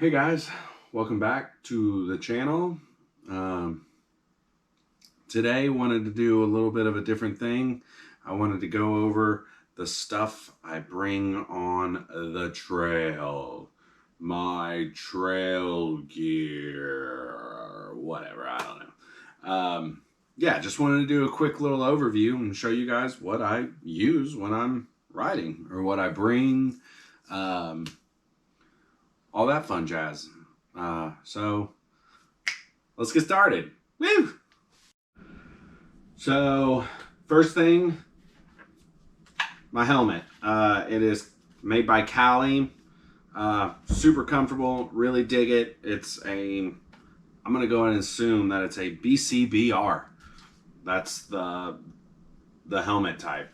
Hey guys, welcome back to the channel. Today wanted to do a little bit of a different thing. I wanted to go over the stuff I bring on the trail. My trail gear, whatever, I don't know. Yeah, just wanted to do a quick little overview and show you guys what I use when I'm riding or what I bring. All that fun jazz. So let's get started. Woo! So first thing, my helmet. It is made by Cali. Super comfortable. Really dig it. I'm gonna go ahead and assume that it's a BCBR. That's the helmet type.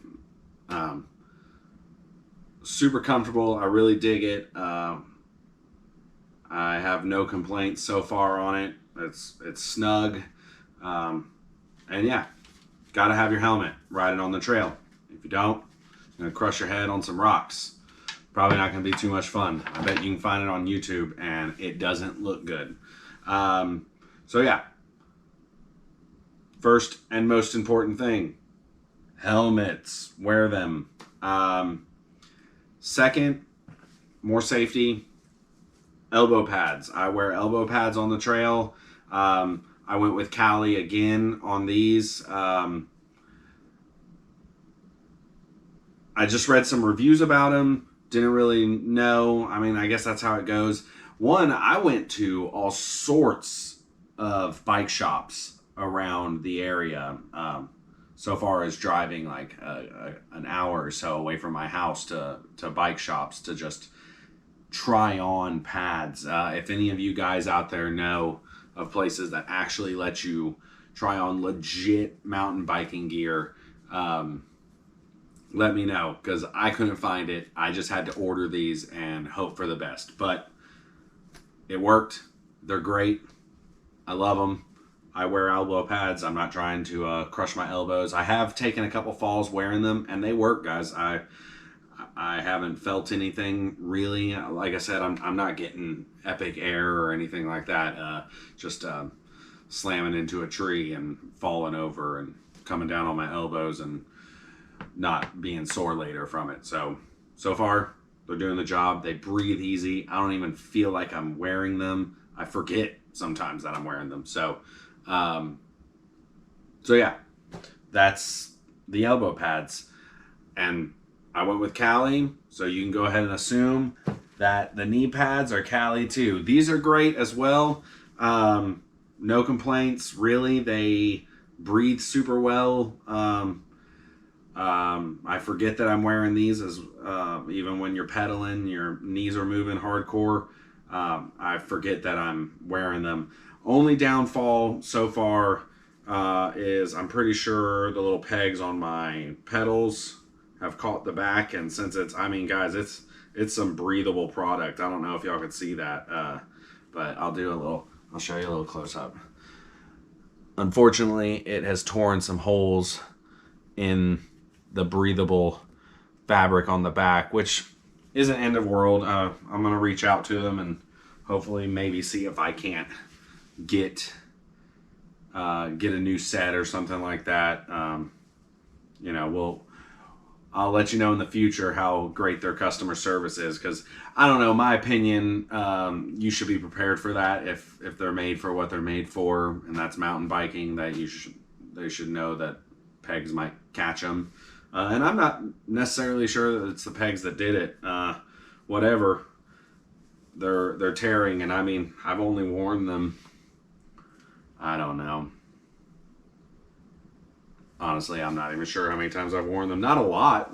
Super comfortable. I really dig it. I have no complaints so far on it. It's snug. And yeah, gotta have your helmet riding on the trail. If you don't, you're gonna crush your head on some rocks. Probably not gonna be too much fun. I bet you can find it on YouTube and it doesn't look good. So yeah, first and most important thing, helmets, wear them. Second, more safety, elbow pads. I wear elbow pads on the trail. I went with Cali again on these. I just read some reviews about them. Didn't really know. I mean, I guess that's how it goes. One, I went to all sorts of bike shops around the area. So far as driving like an hour or so away from my house to bike shops to just try on pads. If any of you guys out there know of places that actually let you try on legit mountain biking gear, let me know, because I couldn't find it. I just had to order these and hope for the best, but it worked. They're great. I love them. I wear elbow pads. I'm not trying to crush my elbows. I have taken a couple falls wearing them and they work, guys. I haven't felt anything really. Like I said, I'm not getting epic air or anything like that. Just slamming into a tree and falling over and coming down on my elbows and not being sore later from it. So far, they're doing the job. They breathe easy. I don't even feel like I'm wearing them. I forget sometimes that I'm wearing them. So yeah, that's the elbow pads. And I went with Cali, so you can go ahead and assume that the knee pads are Cali too. These are great as well. No complaints, really. They breathe super well. I forget that I'm wearing these as even when you're pedaling, your knees are moving hardcore. I forget that I'm wearing them. Only downfall so far is I'm pretty sure the little pegs on my pedals have caught the back, and since I mean guys, it's some breathable product. I don't know if y'all could see that, but I'll show you a little close up. Unfortunately, it has torn some holes in the breathable fabric on the back, which isn't end of world. I'm gonna reach out to them and hopefully maybe see if I can't get a new set or something like that. You know, I'll let you know in the future how great their customer service is, because I don't know, my opinion, you should be prepared for that if they're made for what they're made for, and that's mountain biking. That they should know that pegs might catch them, and I'm not necessarily sure that it's the pegs that did it. Whatever, they're tearing, and I mean, I've only worn them, I don't know. Honestly, I'm not even sure how many times I've worn them. Not a lot.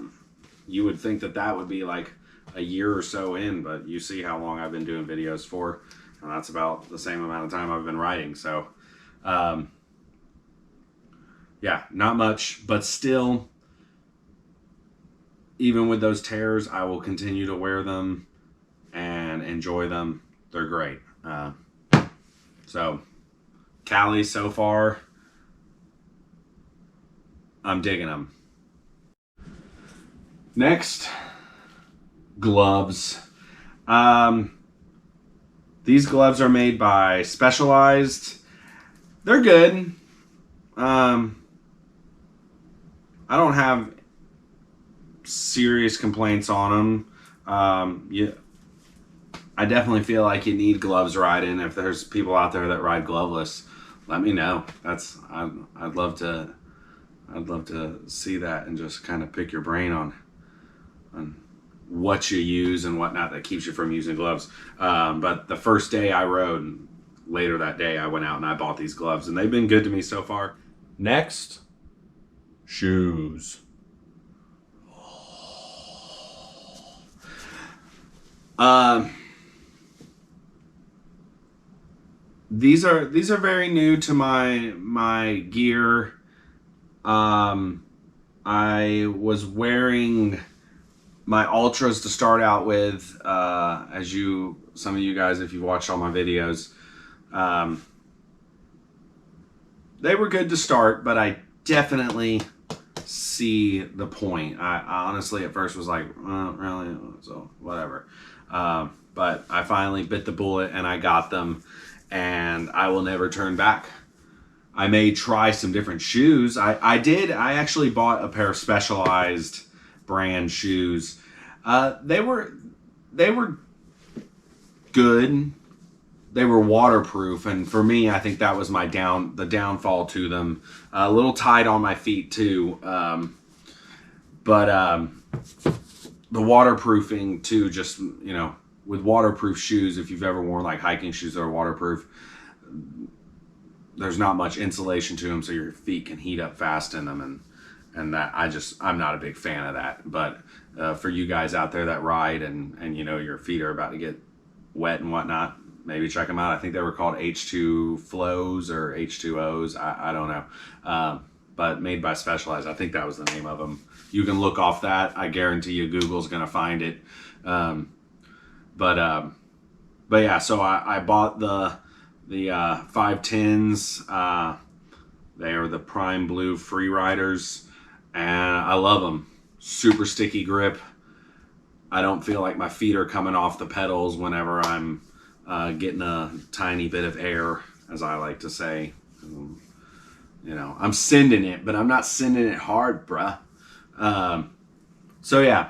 You would think that would be like a year or so in, but you see how long I've been doing videos for, and that's about the same amount of time I've been riding. So, yeah, not much, but still, even with those tears, I will continue to wear them and enjoy them. They're great. So, Cali so far, I'm digging them. Next, gloves. These gloves are made by Specialized. They're good. I don't have serious complaints on them. I definitely feel like you need gloves riding. If there's people out there that ride gloveless, let me know. I'd love to see that and just kind of pick your brain on what you use and whatnot that keeps you from using gloves. But the first day I rode, later that day, I went out and I bought these gloves, and they've been good to me so far. Next, shoes. These are very new to my gear. I was wearing my Ultras to start out with, as some of you guys, if you've watched all my videos, they were good to start, but I definitely see the point. I honestly at first was like, really? So whatever. But I finally bit the bullet and I got them, and I will never turn back. I may try some different shoes. I actually bought a pair of Specialized brand shoes. They were good. They were waterproof, and for me, I think that was the downfall to them. A little tight on my feet too, but the waterproofing too. Just with waterproof shoes, if you've ever worn like hiking shoes that are waterproof, there's not much insulation to them, so your feet can heat up fast in them, and that I'm not a big fan of that. But for you guys out there that ride and your feet are about to get wet and whatnot, maybe check them out. I think they were called H2 Flows or H2Os. I don't know. But made by Specialized. I think that was the name of them. You can look off that. I guarantee you Google's going to find it. But yeah, so I bought the 510s. They are the Prime Blue Free Riders, and I love them. Super sticky grip. I don't feel like my feet are coming off the pedals whenever I'm getting a tiny bit of air, as I like to say. I'm sending it, but I'm not sending it hard, bruh. So yeah,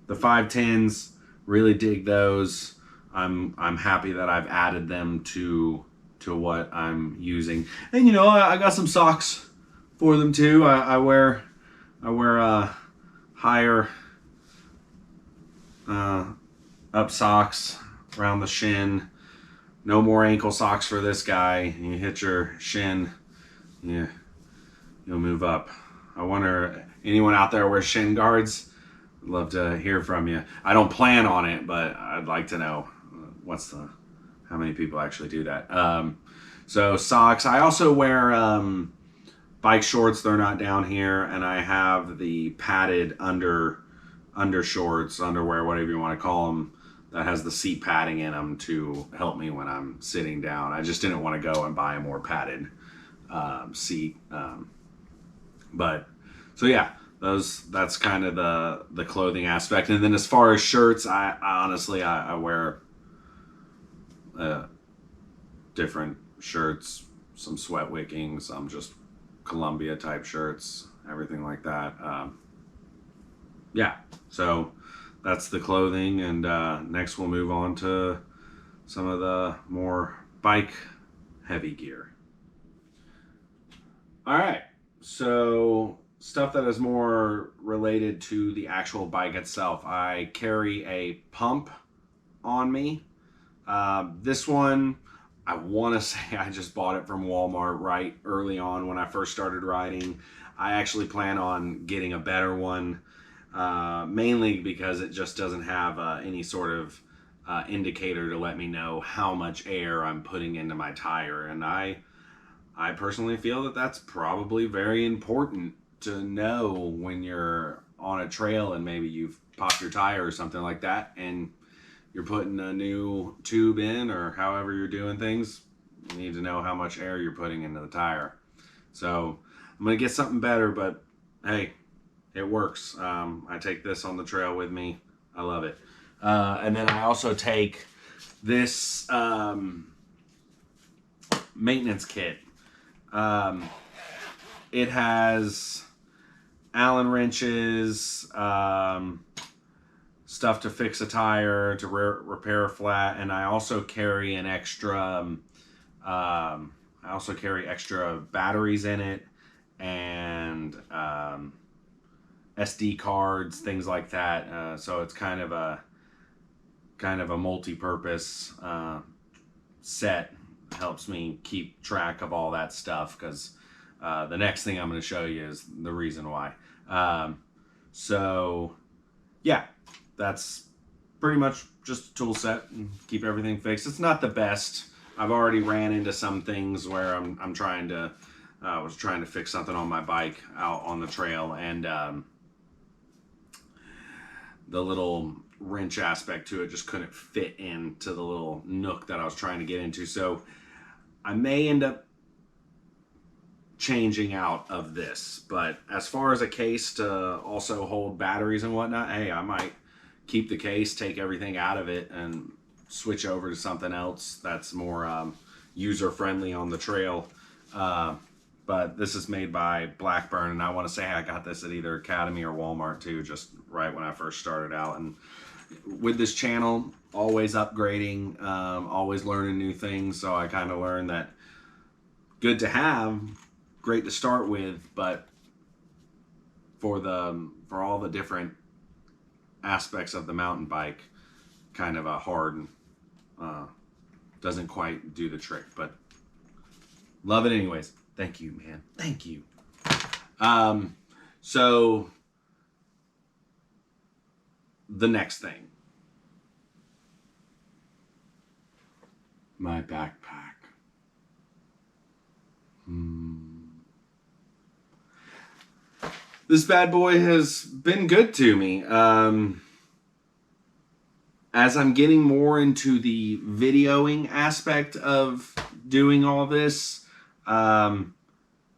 the 510s, really dig those. I'm happy that I've added them to what I'm using, and I got some socks for them too. I wear higher up socks around the shin. No more ankle socks for this guy. You hit your shin, you'll move up. I wonder, anyone out there wears shin guards? I'd love to hear from you. I don't plan on it, but I'd like to know how many people actually do that. So socks. I also wear bike shorts. They're not down here, and I have the padded undershorts, underwear, whatever you want to call them, that has the seat padding in them to help me when I'm sitting down. I just didn't want to go and buy a more padded seat. But so yeah, that's kind of the clothing aspect. And then as far as shirts, I honestly wear different shirts, some sweat wicking, some just Columbia type shirts, everything like that. Yeah, so that's the clothing, and next we'll move on to some of the more bike heavy gear. All right, so stuff that is more related to the actual bike itself. I carry a pump on me. This one, I want to say I just bought it from Walmart right early on when I first started riding. I actually plan on getting a better one, mainly because it just doesn't have any sort of indicator to let me know how much air I'm putting into my tire. And I personally feel that that's probably very important to know when you're on a trail and maybe you've popped your tire or something like that, and you're putting a new tube in, or however you're doing things. You need to know how much air you're putting into the tire. So I'm going to get something better, but hey, it works. I take this on the trail with me. I love it. And then I also take this maintenance kit. It has Allen wrenches, stuff to fix a tire, to repair a flat, and I also carry an extra. I also carry extra batteries in it, and SD cards, things like that. So it's kind of a multi-purpose set. Helps me keep track of all that stuff, because the next thing I'm going to show you is the reason why. So yeah, that's pretty much just a tool set and keep everything fixed. It's not the best. I've already ran into some things where I'm trying to was trying to fix something on my bike out on the trail, and the little wrench aspect to it just couldn't fit into the little nook that I was trying to get into. So I may end up changing out of this, but as far as a case to also hold batteries and whatnot, hey, I might keep the case, take everything out of it, and switch over to something else that's more user-friendly on the trail. But this is made by Blackburn, and I want to say I got this at either Academy or Walmart too, just right when I first started out. And with this channel, always upgrading, always learning new things, so I kind of learned that good to have, great to start with, but for all the different aspects of the mountain bike, kind of a hard, doesn't quite do the trick, but love it anyways. Thank you, man. Thank you. So the next thing, my backpack. This bad boy has been good to me. As I'm getting more into the videoing aspect of doing all this,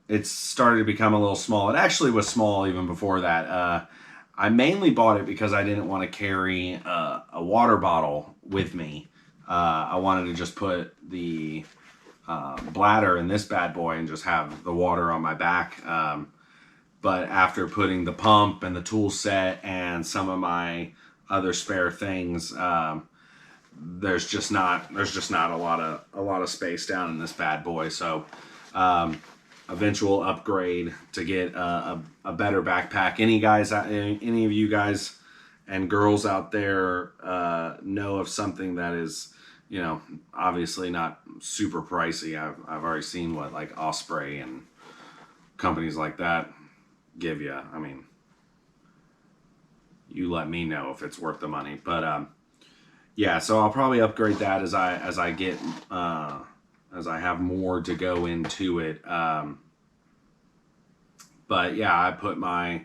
it's started to become a little small. It actually was small even before that. I mainly bought it because I didn't want to carry a water bottle with me. I wanted to just put the bladder in this bad boy and just have the water on my back. But after putting the pump and the tool set and some of my other spare things, there's just not a lot of space down in this bad boy. So eventual upgrade to get a better backpack. Any of you guys and girls out there know of something that is, you know, obviously not super pricey. I've already seen what like Osprey and companies like that give you. I mean, you let me know if it's worth the money. But yeah, so I'll probably upgrade that as I get as I have more to go into it. But yeah, I put my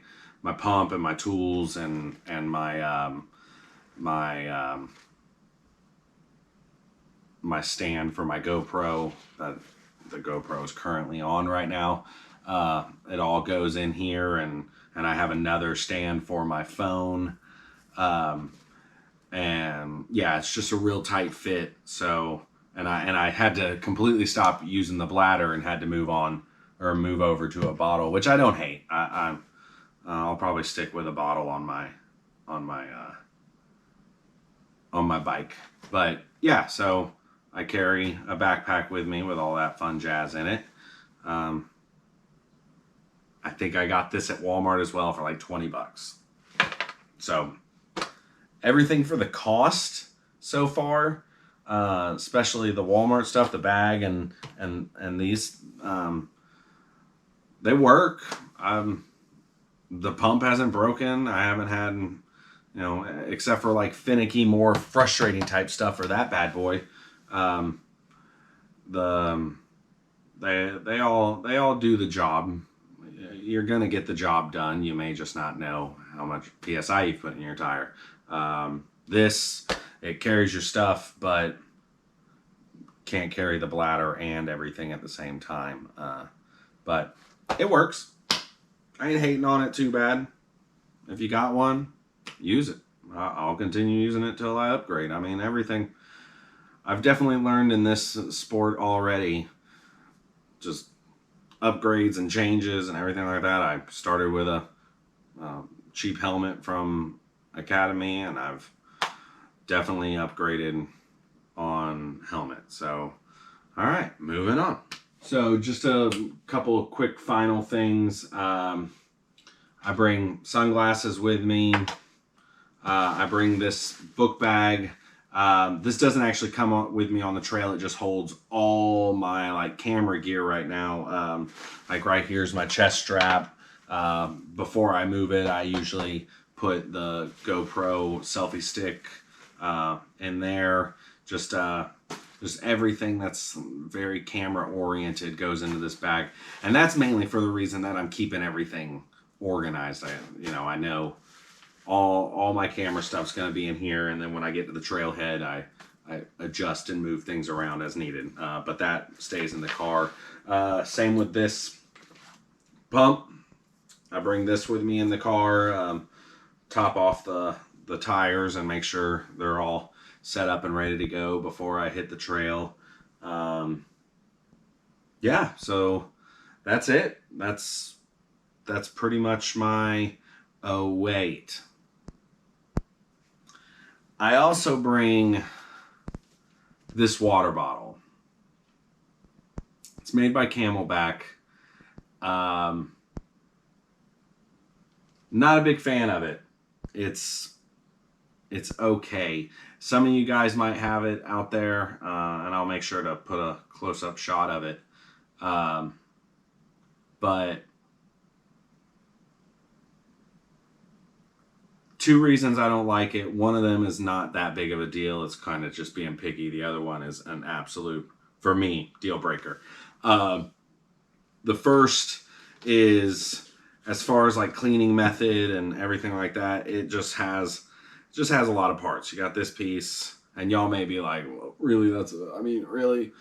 pump and my tools and my my stand for my GoPro that the GoPro is currently on right now. It all goes in here, and I have another stand for my phone. And yeah, it's just a real tight fit. So, and I had to completely stop using the bladder and had to move over to a bottle, which I don't hate. I'll probably stick with a bottle on my bike. But yeah, so I carry a backpack with me with all that fun jazz in it. I think I got this at Walmart as well for like $20. So everything for the cost so far, especially the Walmart stuff, the bag and these, they work. The pump hasn't broken. I haven't had, you know, except for like finicky, more frustrating type stuff for that bad boy. They all do the job. You're gonna get the job done. You may just not know how much PSI you've put in your tire. It carries your stuff, but can't carry the bladder and everything at the same time. But it works. I ain't hating on it too bad. If you got one, use it. I'll continue using it till I upgrade. I mean, everything I've definitely learned in this sport already, just upgrades and changes and everything like that. I started with a cheap helmet from Academy, and I've definitely upgraded on helmet. So, all right, moving on. So just a couple of quick final things. I bring sunglasses with me. I bring this book bag. This doesn't actually come with me on the trail. It just holds all my like camera gear right now. Like right here's my chest strap. Before I move it, I usually put the GoPro selfie stick in there. Just everything that's very camera oriented goes into this bag, and that's mainly for the reason that I'm keeping everything organized. I know all my camera stuff's going to be in here, and then when I get to the trailhead, I adjust and move things around as needed. But that stays in the car. Same with this pump. I bring this with me in the car. Top off the tires and make sure they're all set up and ready to go before I hit the trail. Yeah, so that's it. That's pretty much my weight. I also bring this water bottle. It's made by Camelback. Not a big fan of it. It's okay. Some of you guys might have it out there, and I'll make sure to put a close-up shot of it. But two reasons I don't like it. One of them is not that big of a deal. It's kind of just being picky. The other one is an absolute, for me, deal breaker. The first is, as far as like cleaning method and everything like that, it just has a lot of parts. You got this piece, and y'all may be like, well, really? Really?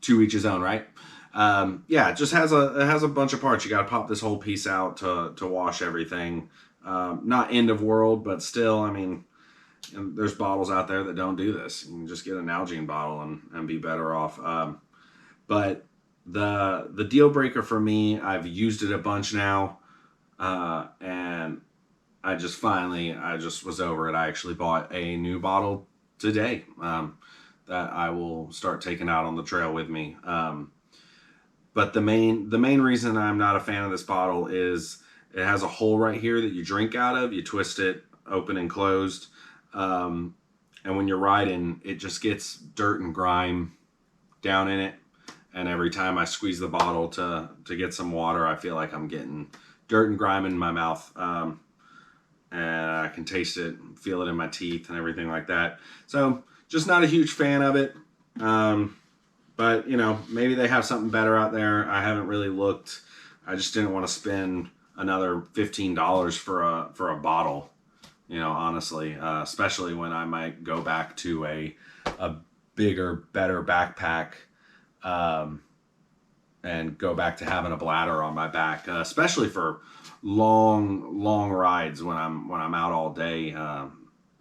To each his own, right? Yeah, it has a bunch of parts. You got to pop this whole piece out to wash everything. Not end of world, but still, there's bottles out there that don't do this. You can just get an Nalgene bottle and be better off. But the deal breaker for me, I've used it a bunch now, and I just was over it. I actually bought a new bottle today that I will start taking out on the trail with me. But the main reason I'm not a fan of this bottle is it has a hole right here that you drink out of. You twist it open and closed. And when you're riding, it just gets dirt and grime down in it. And every time I squeeze the bottle to get some water, I feel like I'm getting dirt and grime in my mouth. And I can taste it, feel it in my teeth and everything like that. So just not a huge fan of it. But maybe they have something better out there. I haven't really looked. I just didn't want to spend another $15 for a bottle, honestly, especially when I might go back to a bigger, better backpack, and go back to having a bladder on my back, especially for long rides when I'm out all day. I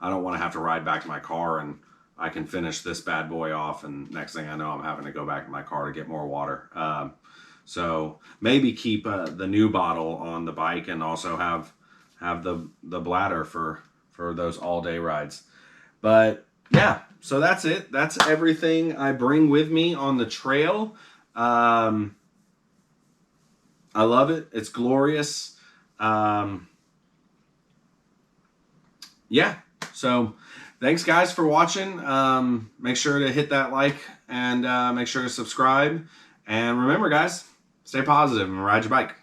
don't want to have to ride back to my car, and I can finish this bad boy off, and next thing I know, I'm having to go back to my car to get more water. So maybe keep the new bottle on the bike, and also have the bladder for those all day rides. But yeah, so that's it. That's everything I bring with me on the trail. I love it. It's glorious. Yeah. So thanks guys for watching. Make sure to hit that like, and make sure to subscribe. And remember guys, stay positive and ride your bike.